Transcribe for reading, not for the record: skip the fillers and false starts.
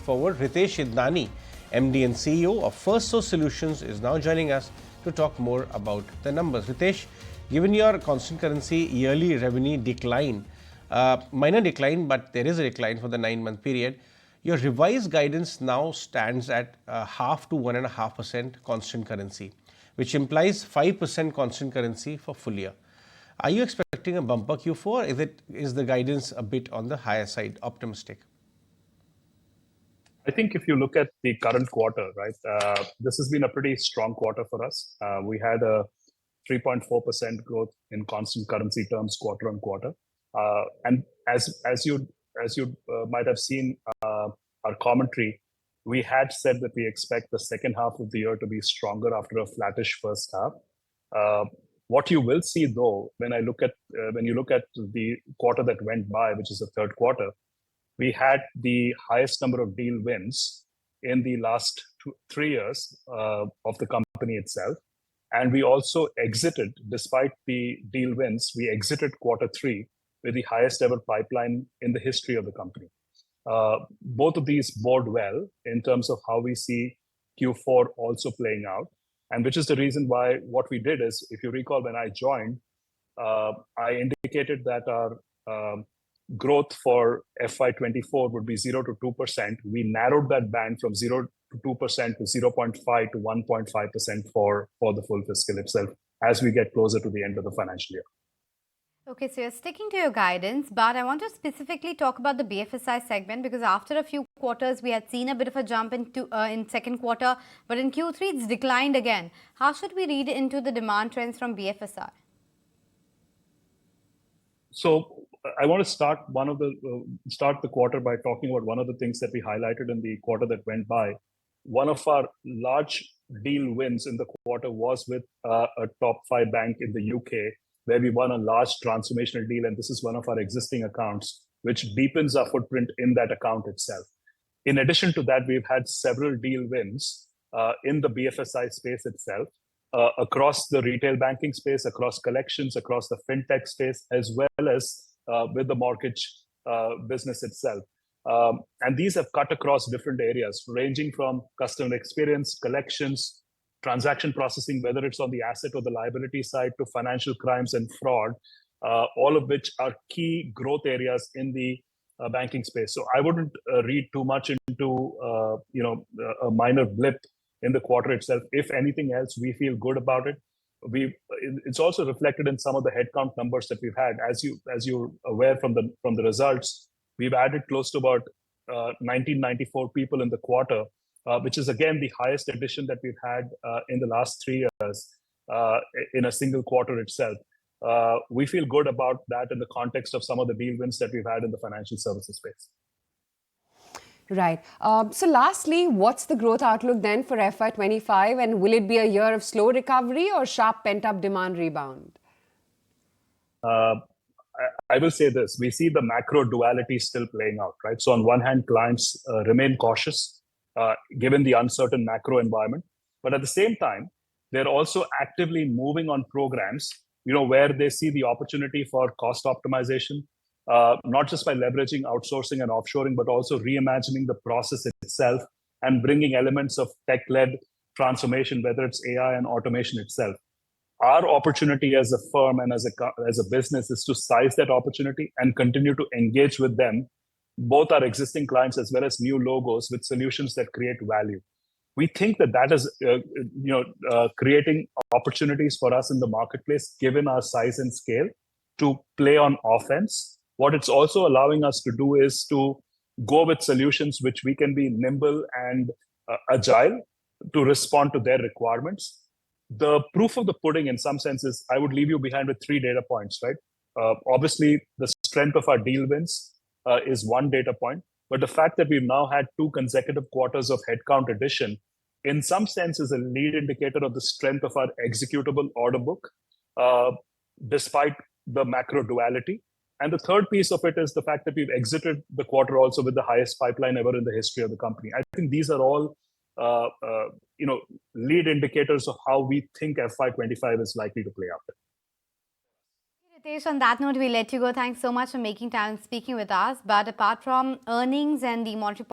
forward. Ritesh Idnani, MD and CEO of Firstsource Solutions, is now joining us to talk more about the numbers. Ritesh, given your constant currency yearly revenue decline, minor decline, but there is a decline for the 9-month period, your revised guidance now stands at 0.5 to 1.5% constant currency, which implies 5% constant currency for full year. Are you expecting a bumper Q4? Is the guidance a bit on the higher side, optimistic? I think if you look at the current quarter, right, this has been a pretty strong quarter for us. We had a 3.4% growth in constant currency terms quarter on quarter. And as you might have seen our commentary, we had said that we expect the second half of the year to be stronger after a flattish first half. What you will see, though, when you look at the quarter that went by, which is the third quarter, we had the highest number of deal wins in the last 3 years of the company itself. And we also exited, despite the deal wins, we exited quarter 3 with the highest ever pipeline in the history of the company. Both of these bode well in terms of how we see Q4 also playing out. And which is the reason why what we did is, if you recall, when I joined, I indicated that our growth for FY24 would be 0 to 2%. We narrowed that band from 0 to 2% to 0.5 to 1.5% for the full fiscal itself as we get closer to the end of the financial year. Okay, so you're sticking to your guidance, but I want to specifically talk about the BFSI segment, because after a few quarters, we had seen a bit of a jump in second quarter, but in Q3, it's declined again. How should we read into the demand trends from BFSI? So I want to start the quarter by talking about one of the things that we highlighted in the quarter that went by. One of our large deal wins in the quarter was with a top 5 bank in the UK, where we won a large transformational deal, and this is one of our existing accounts, which deepens our footprint in that account itself. In addition to that, we've had several deal wins in the BFSI space itself, across the retail banking space, across collections, across the fintech space, as well as with the mortgage business itself. And these have cut across different areas, ranging from customer experience, collections, transaction processing, whether it's on the asset or the liability side, to financial crimes and fraud, all of which are key growth areas in the banking space. So I wouldn't read too much into a minor blip in the quarter itself. If anything else, we feel good about it. It's also reflected in some of the headcount numbers that we've had. As you're aware from the results, we've added close to about 1994 people in the quarter, which is again the highest addition that we've had in the last 3 years in a single quarter itself. We feel good about that in the context of some of the deal wins that we've had in the financial services space. Right. So lastly, what's the growth outlook then for FY25, and will it be a year of slow recovery or sharp pent-up demand rebound? I will say this, we see the macro duality still playing out, right? So on one hand, clients remain cautious given the uncertain macro environment. But at the same time, they're also actively moving on programs, where they see the opportunity for cost optimization, not just by leveraging outsourcing and offshoring, but also reimagining the process itself and bringing elements of tech-led transformation, whether it's AI and automation itself. Our opportunity as a firm and as a business is to size that opportunity and continue to engage with them, both our existing clients as well as new logos, with solutions that create value. We think that is creating opportunities for us in the marketplace, given our size and scale, to play on offense. What it's also allowing us to do is to go with solutions which we can be nimble and agile to respond to their requirements. The proof of the pudding, in some senses, I would leave you behind with 3 data points, right? Obviously, the strength of our deal wins is one data point, but the fact that we've now had 2 consecutive quarters of headcount addition, in some sense, is a lead indicator of the strength of our executable order book, despite the macro duality. And the third piece of it is the fact that we've exited the quarter also with the highest pipeline ever in the history of the company. I think these are all lead indicators of how we think FY25 is likely to play out. Ritesh, on that note, we let you go. Thanks so much for making time and speaking with us. But apart from earnings and the monetary